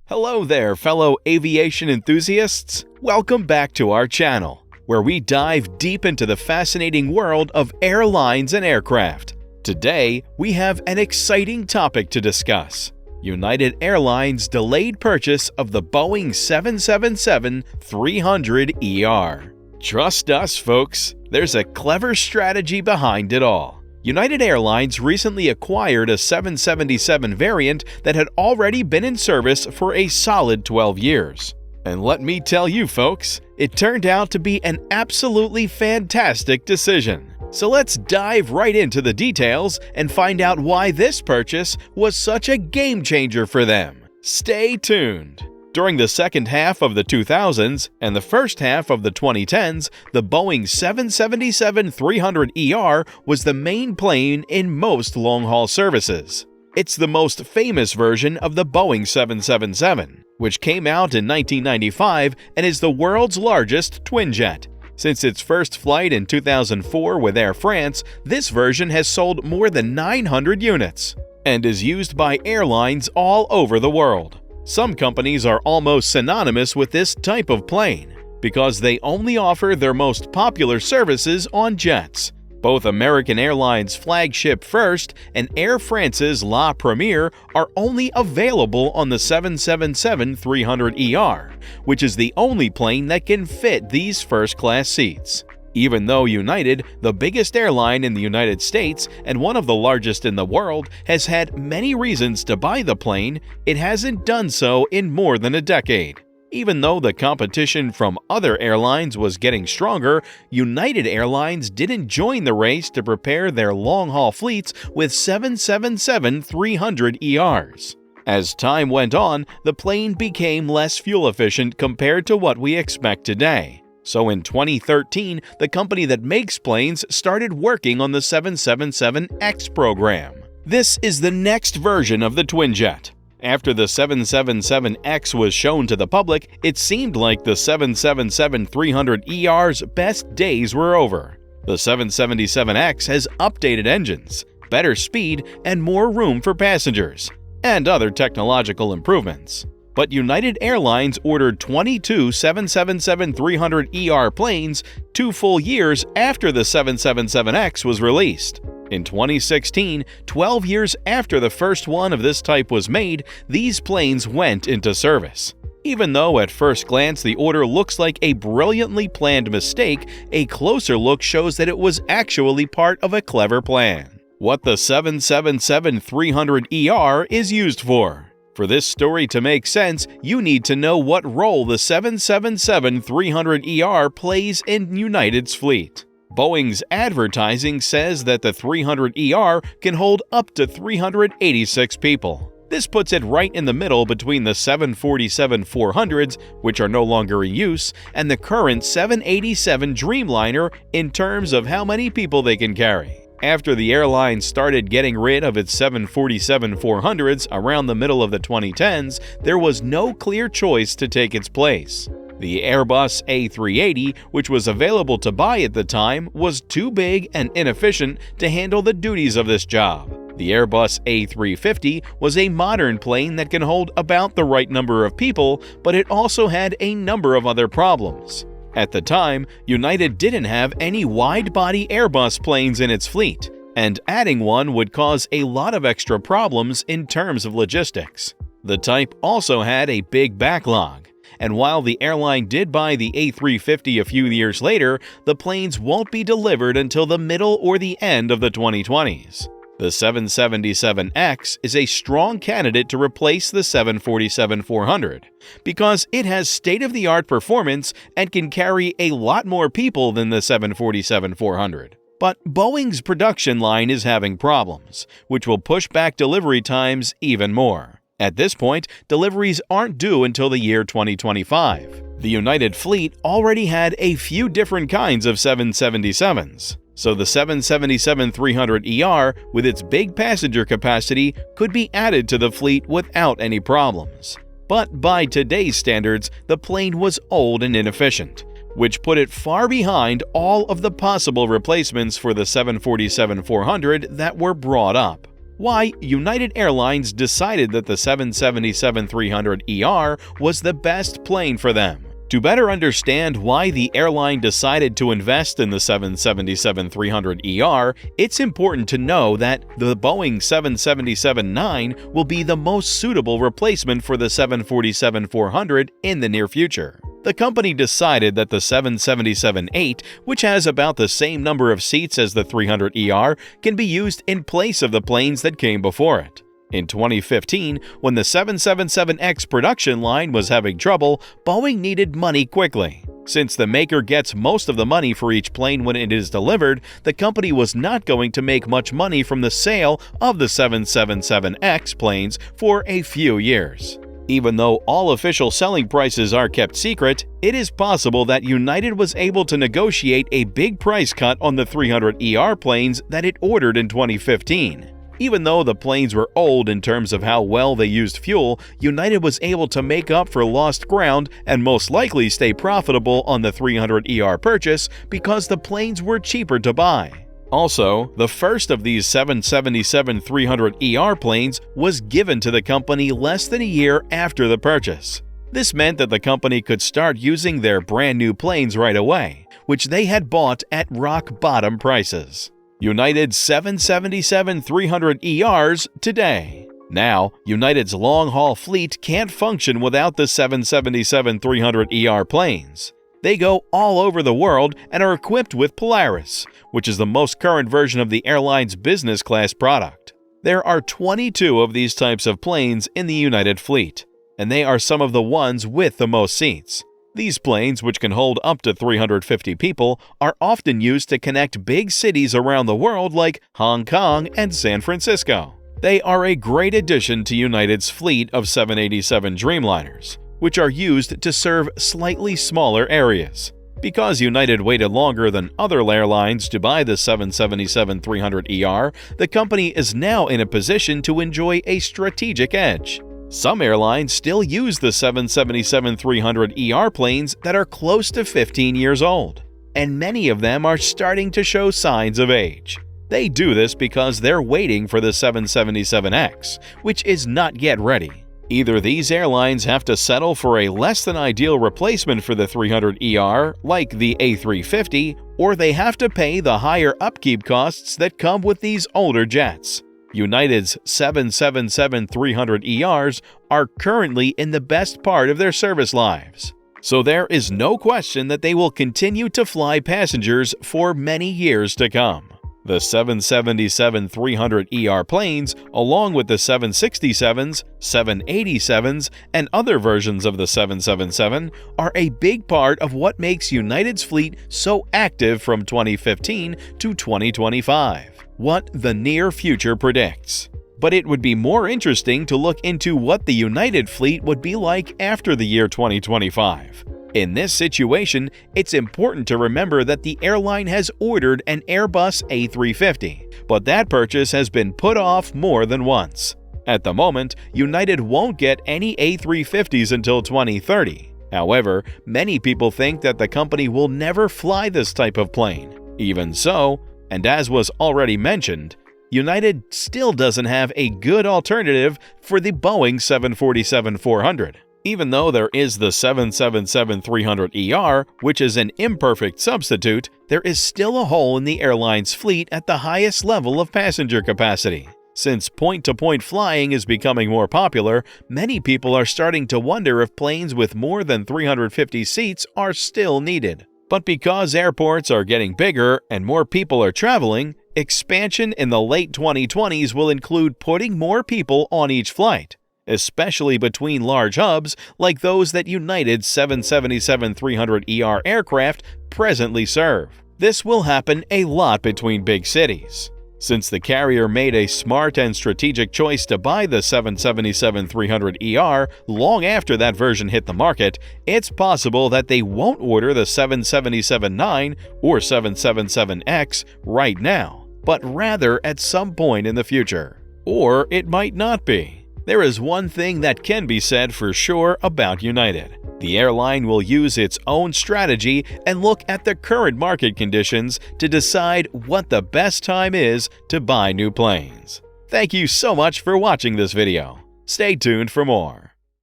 Hello there, fellow aviation enthusiasts! Welcome back to our channel, where we dive deep into the fascinating world of airlines and aircraft. Today, we have an exciting topic to discuss: United Airlines' delayed purchase of the Boeing 777-300ER. Trust us, folks, there's a clever strategy behind it all. United Airlines recently acquired a 777 variant that had already been in service for a solid 12 years. And let me tell you folks, it turned out to be an absolutely fantastic decision. So let's dive right into the details and find out why this purchase was such a game changer for them. Stay tuned! During the second half of the 2000s and the first half of the 2010s, the Boeing 777-300ER was the main plane in most long-haul services. It's the most famous version of the Boeing 777, which came out in 1995 and is the world's largest twinjet. Since its first flight in 2004 with Air France, this version has sold more than 900 units and is used by airlines all over the world. Some companies are almost synonymous with this type of plane because they only offer their most popular services on jets. Both American Airlines' flagship First and Air France's La Première are only available on the 777-300ER, which is the only plane that can fit these first-class seats. Even though United, the biggest airline in the United States and one of the largest in the world, has had many reasons to buy the plane, it hasn't done so in more than a decade. Even though the competition from other airlines was getting stronger, United Airlines didn't join the race to prepare their long-haul fleets with 777-300ERs. As time went on, the plane became less fuel-efficient compared to what we expect today. So in 2013, the company that makes planes started working on the 777X program. This is the next version of the twinjet. After the 777X was shown to the public, it seemed like the 777-300ER's best days were over. The 777X has updated engines, better speed, and more room for passengers, and other technological improvements. But United Airlines ordered 22 777-300ER planes 2 full years after the 777X was released. In 2016, 12 years after the first one of this type was made, these planes went into service. Even though at first glance the order looks like a brilliantly planned mistake, a closer look shows that it was actually part of a clever plan. What the 777-300ER is used for. For this story to make sense, you need to know what role the 777-300ER plays in United's fleet. Boeing's advertising says that the 300ER can hold up to 386 people. This puts it right in the middle between the 747-400s, which are no longer in use, and the current 787 Dreamliner in terms of how many people they can carry. After the airline started getting rid of its 747-400s around the middle of the 2010s, there was no clear choice to take its place. The Airbus A380, which was available to buy at the time, was too big and inefficient to handle the duties of this job. The Airbus A350 was a modern plane that can hold about the right number of people, but it also had a number of other problems. At the time, United didn't have any wide-body Airbus planes in its fleet, and adding one would cause a lot of extra problems in terms of logistics. The type also had a big backlog, and while the airline did buy the A350 a few years later, the planes won't be delivered until the middle or the end of the 2020s. The 777X is a strong candidate to replace the 747-400 because it has state-of-the-art performance and can carry a lot more people than the 747-400. But Boeing's production line is having problems, which will push back delivery times even more. At this point, deliveries aren't due until the year 2025. The United fleet already had a few different kinds of 777s. So the 777-300ER, with its big passenger capacity, could be added to the fleet without any problems. But by today's standards, the plane was old and inefficient, which put it far behind all of the possible replacements for the 747-400 that were brought up. Why United Airlines decided that the 777-300ER was the best plane for them. To better understand why the airline decided to invest in the 777-300ER, it's important to know that the Boeing 777-9 will be the most suitable replacement for the 747-400 in the near future. The company decided that the 777-8, which has about the same number of seats as the 300ER, can be used in place of the planes that came before it. In 2015, when the 777X production line was having trouble, Boeing needed money quickly. Since the maker gets most of the money for each plane when it is delivered, the company was not going to make much money from the sale of the 777X planes for a few years. Even though all official selling prices are kept secret, it is possible that United was able to negotiate a big price cut on the 300ER planes that it ordered in 2015. Even though the planes were old in terms of how well they used fuel, United was able to make up for lost ground and most likely stay profitable on the 300ER purchase because the planes were cheaper to buy. Also, the first of these 777-300ER planes was given to the company less than a year after the purchase. This meant that the company could start using their brand new planes right away, which they had bought at rock-bottom prices. United's 777-300ERs today. Now, United's long-haul fleet can't function without the 777-300ER planes. They go all over the world and are equipped with Polaris, which is the most current version of the airline's business class product. There are 22 of these types of planes in the United fleet, and they are some of the ones with the most seats. These planes, which can hold up to 350 people, are often used to connect big cities around the world like Hong Kong and San Francisco. They are a great addition to United's fleet of 787 Dreamliners, which are used to serve slightly smaller areas. Because United waited longer than other airlines to buy the 777-300ER, the company is now in a position to enjoy a strategic edge. Some airlines still use the 777-300ER planes that are close to 15 years old, and many of them are starting to show signs of age. They do this because they're waiting for the 777X, which is not yet ready. Either these airlines have to settle for a less than ideal replacement for the 300ER, like the A350, or they have to pay the higher upkeep costs that come with these older jets. United's 777-300ERs are currently in the best part of their service lives, so there is no question that they will continue to fly passengers for many years to come. The 777-300ER planes, along with the 767s, 787s, and other versions of the 777, are a big part of what makes United's fleet so active from 2015 to 2025. What the near future predicts. But it would be more interesting to look into what the United fleet would be like after the year 2025. In this situation, it's important to remember that the airline has ordered an Airbus A350, but that purchase has been put off more than once. At the moment, United won't get any A350s until 2030. However, many people think that the company will never fly this type of plane. Even so, and as was already mentioned, United still doesn't have a good alternative for the Boeing 747-400. Even though there is the 777-300ER, which is an imperfect substitute, there is still a hole in the airline's fleet at the highest level of passenger capacity. Since point-to-point flying is becoming more popular, many people are starting to wonder if planes with more than 350 seats are still needed. But because airports are getting bigger and more people are traveling, expansion in the late 2020s will include putting more people on each flight, especially between large hubs like those that United's 777-300ER aircraft presently serve. This will happen a lot between big cities. Since the carrier made a smart and strategic choice to buy the 777-300ER long after that version hit the market, it's possible that they won't order the 777-9 or 777X right now, but rather at some point in the future. Or it might not be. There is one thing that can be said for sure about United. The airline will use its own strategy and look at the current market conditions to decide what the best time is to buy new planes. Thank you so much for watching this video. Stay tuned for more.